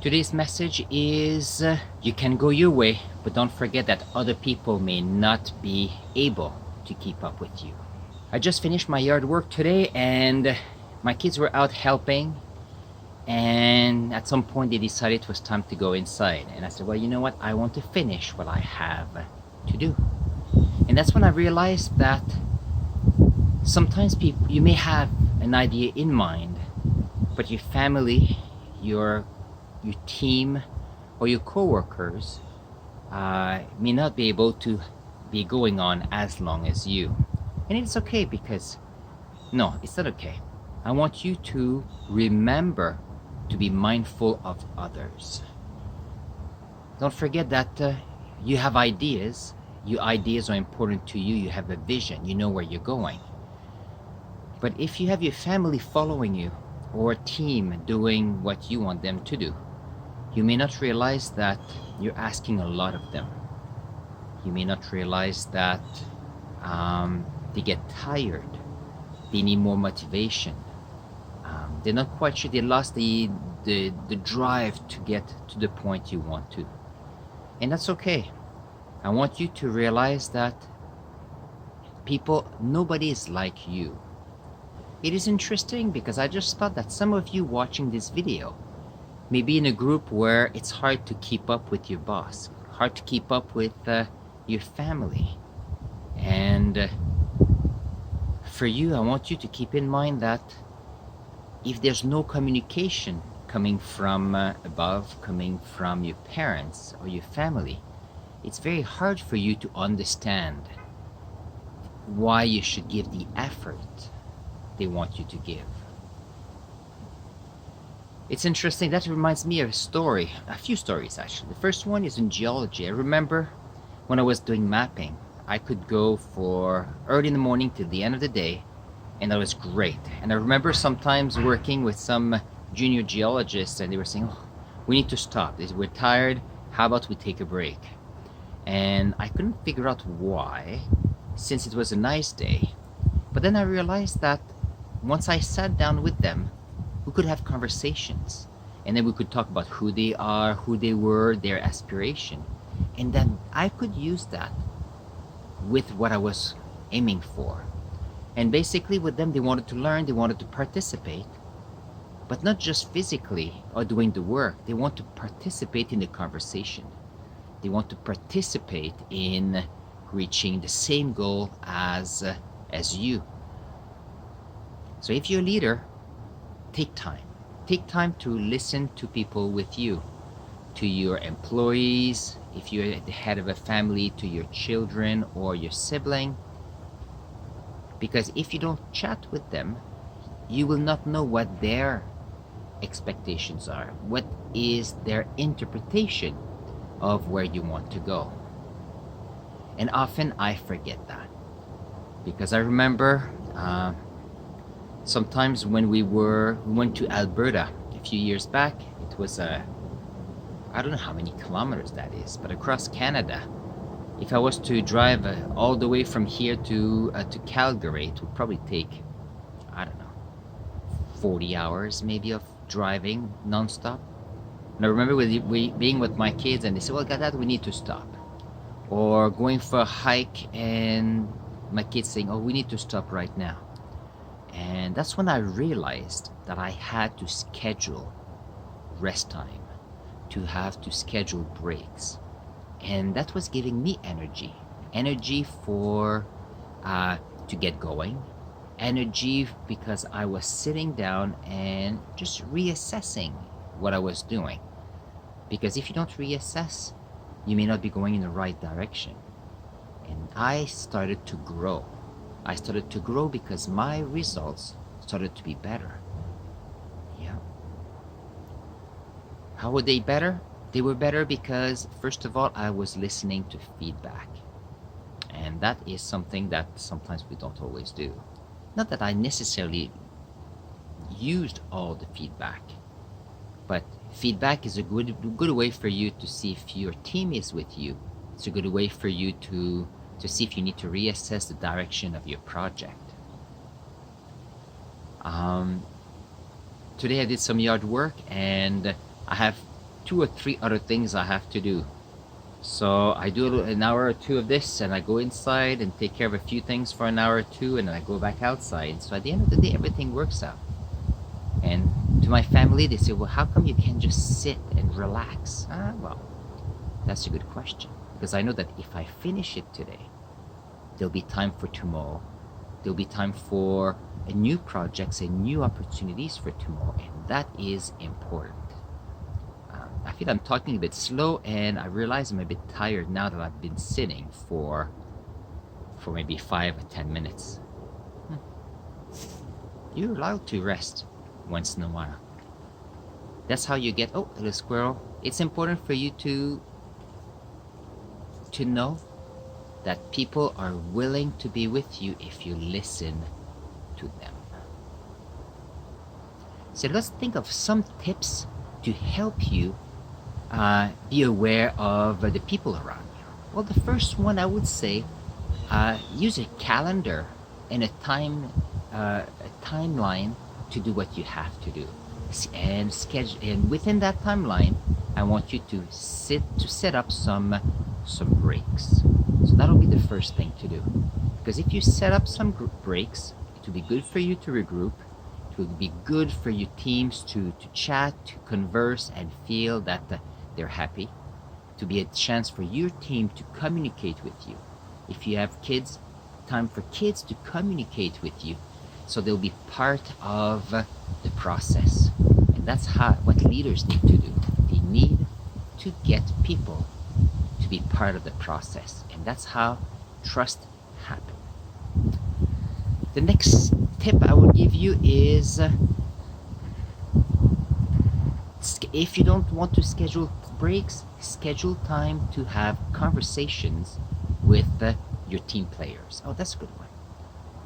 Today's message is you can go your way, but don't forget that other people may not be able to keep up with you. I just finished my yard work today and my kids were out helping, and at some point they decided it was time to go inside. And I said, well, you know what? I want to finish what I have to do. And that's when I realized that sometimes you may have an idea in mind, but your family, your team, or your coworkers may not be able to be going on as long as you. And it's okay, because no, it's not okay. I want you to remember to be mindful of others. Don't forget that you have ideas. Your ideas are important to you. You have a vision. You know where you're going. But if you have your family following you, or a team doing what you want them to do, you may not realize that you're asking a lot of them. You may not realize that they get tired. They need more motivation. They're not quite sure. They lost the drive to get to the point you want to. And that's okay. I want you to realize that nobody is like you. It is interesting because I just thought that some of you watching this video may be in a group where it's hard to keep up with your boss, hard to keep up with your family. And for you, I want you to keep in mind that if there's no communication coming from above, coming from your parents or your family, it's very hard for you to understand why you should give the effort they want you to give. It's interesting. That reminds me of a few stories actually. The first one is in geology. I remember when I was doing mapping, I could go for early in the morning till the end of the day, and that was great. And I remember sometimes working with some junior geologists, and they were saying, oh, we need to stop. We're tired. How about we take a break? And I couldn't figure out why, since it was a nice day. But then I realized that once I sat down with them, we could have conversations, and then we could talk about who they are, who they were, their aspiration, and then I could use that with what I was aiming for. And basically with them, they wanted to learn, they wanted to participate, but not just physically or doing the work. They want to participate in the conversation. They want to participate in reaching the same goal as you. So if you're a leader, take time. Take time to listen to people with you, to your employees, if you're the head of a family, to your children or your sibling. Because if you don't chat with them, you will not know what their expectations are, what is their interpretation of where you want to go. And often I forget that, because I remember sometimes when we went to Alberta a few years back. It was I don't know how many kilometers that is, but across Canada. If I was to drive all the way from here to Calgary, it would probably take, I don't know, 40 hours maybe of driving nonstop. And I remember being with my kids, and they said, well, Dad, we need to stop. Or going for a hike, and my kids saying, oh, we need to stop right now. And that's when I realized that I had to schedule rest time, to have to schedule breaks. And that was giving me energy for to get going, energy because I was sitting down and just reassessing what I was doing. Because if you don't reassess, you may not be going in the right direction. And I started to grow. I started to grow because my results started to be better. Yeah. How were they better? They were better because, first of all, I was listening to feedback. And that is something that sometimes we don't always do. Not that I necessarily used all the feedback, but feedback is a good way for you to see if your team is with you. It's a good way for you to see if you need to reassess the direction of your project. Today I did some yard work, and I have 2 or 3 other things I have to do. So I do an hour or two of this, and I go inside and take care of a few things for an hour or two, and then I go back outside. So at the end of the day, everything works out. And to my family, they say, well, how come you can't just sit and relax? Well, that's a good question. Because I know that if I finish it today, there'll be time for tomorrow. There'll be time for new projects and new opportunities for tomorrow. And that is important. I feel I'm talking a bit slow, and I realize I'm a bit tired now that I've been sitting for maybe 5 or 10 minutes. You're allowed to rest once in a while. That's how you get, oh, little squirrel. It's important for you to know that people are willing to be with you if you listen to them. So let's think of some tips to help you be aware of the people around you. Well, the first one I would say, use a calendar and a timeline to do what you have to do, and schedule. And within that timeline, I want you to set up some breaks. So that'll be the first thing to do, because if you set up some breaks, it will be good for you to regroup. It will be good for your teams to chat, to converse, and feel that they're happy, to be a chance for your team to communicate with you. If you have kids, time for kids to communicate with you, so they'll be part of the process. And that's what leaders need to do. They need to get people to be part of the process, and that's how trust happens. The next tip I will give you is, if you don't want to schedule breaks, schedule time to have conversations with your team players. Oh, that's a good one.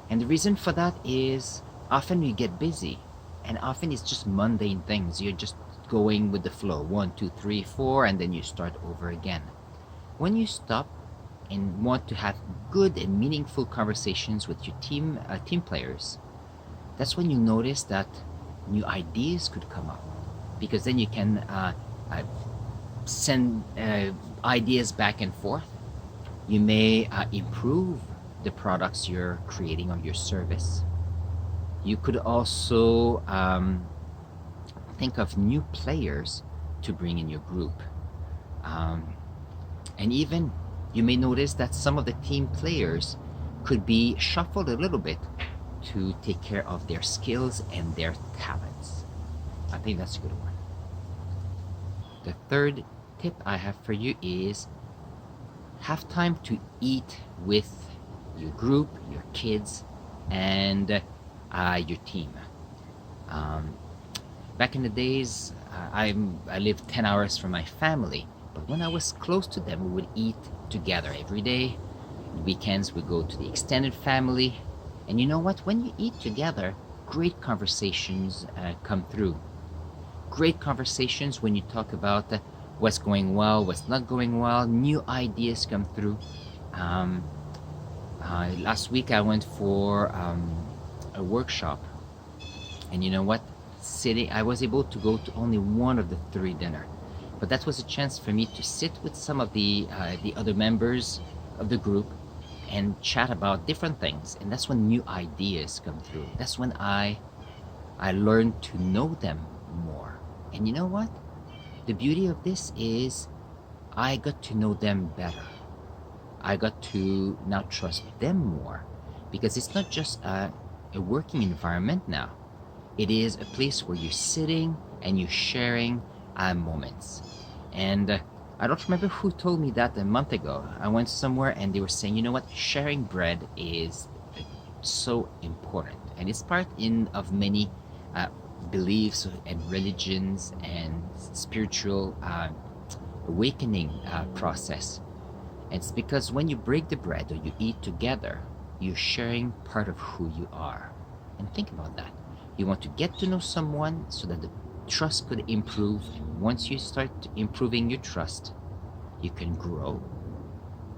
And the reason for that is often you get busy, and often it's just mundane things. You're just going with the flow, 1, 2, 3, 4, and then you start over again. When you stop and want to have good and meaningful conversations with your team players, that's when you notice that new ideas could come up, because then you can send ideas back and forth. You may improve the products you're creating or your service. You could also think of new players to bring in your group. And even you may notice that some of the team players could be shuffled a little bit to take care of their skills and their talents. I think that's a good one. The third tip I have for you is have time to eat with your group, your kids, and your team. Back in the days, I lived 10 hours from my family, but when I was close to them, we would eat together every day. Weekends, we go to the extended family. And you know what? When you eat together, great conversations come through. Great conversations when you talk about what's going well, what's not going well, new ideas come through. Last week I went for a workshop, and you know what? I was able to go to only one of the 3 dinner, but that was a chance for me to sit with some of the other members of the group and chat about different things, and that's when new ideas come through. That's when I learned to know them more. And you know what? The beauty of this is I got to know them better. I got to now trust them more, because it's not just a working environment now. It is a place where you're sitting and you're sharing moments. And I don't remember who told me that a month ago. I went somewhere and they were saying, you know what, sharing bread is so important, and it's part of many beliefs and religions and spiritual awakening process. It's because when you break the bread or you eat together, you're sharing part of who you are. And think about that. You want to get to know someone so that the trust could improve. And once you start improving your trust, you can grow,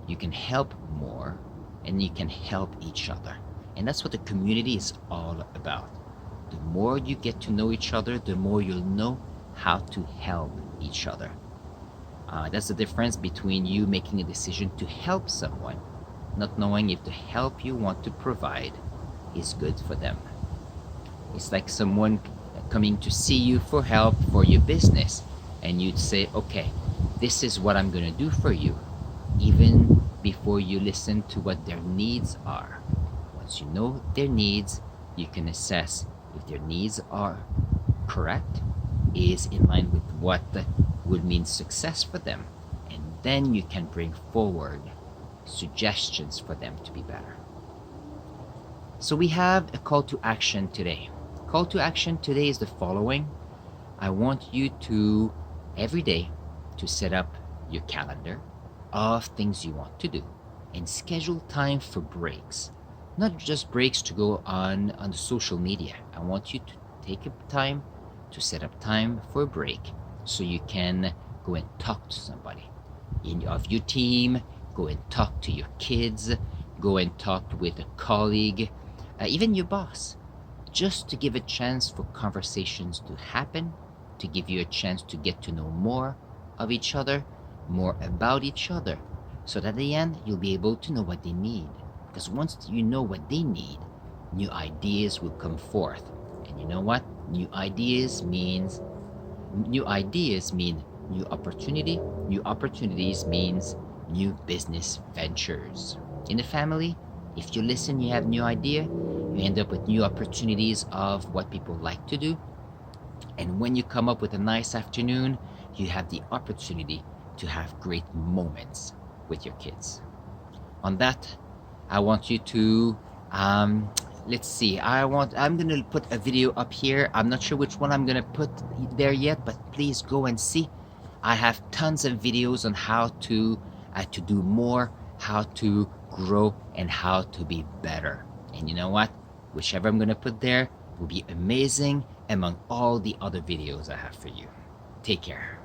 you can help more, and you can help each other. And that's what the community is all about. The more you get to know each other, the more you'll know how to help each other. That's the difference between you making a decision to help someone, not knowing if the help you want to provide is good for them. It's like someone coming to see you for help for your business, and you'd say, okay, this is what I'm going to do for you, even before you listen to what their needs are. Once you know their needs, you can assess if their needs are correct, is in line with what would mean success for them, and then you can bring forward suggestions for them to be better. So we have a call to action today. Call to action today is the following. I want you to, every day, to set up your calendar of things you want to do and schedule time for breaks. Not just breaks to go on the social media. I want you to take a time to set up time for a break so you can go and talk to somebody of your team, go and talk to your kids, go and talk with a colleague, even your boss, just to give a chance for conversations to happen, to give you a chance to get to know more of each other, more about each other, so that at the end you'll be able to know what they need. Because once you know what they need, new ideas will come forth. And you know what? New ideas mean new opportunity. New opportunities means new business ventures. In the family, if you listen, you have new idea, you end up with new opportunities of what people like to do. And when you come up with a nice afternoon, you have the opportunity to have great moments with your kids. On that, I want you to let's see. I'm gonna put a video up here. I'm not sure which one I'm gonna put there yet, but please go and see. I have tons of videos on how to do more, how to grow, and how to be better. And you know what? Whichever I'm gonna put there will be amazing among all the other videos I have for you. Take care.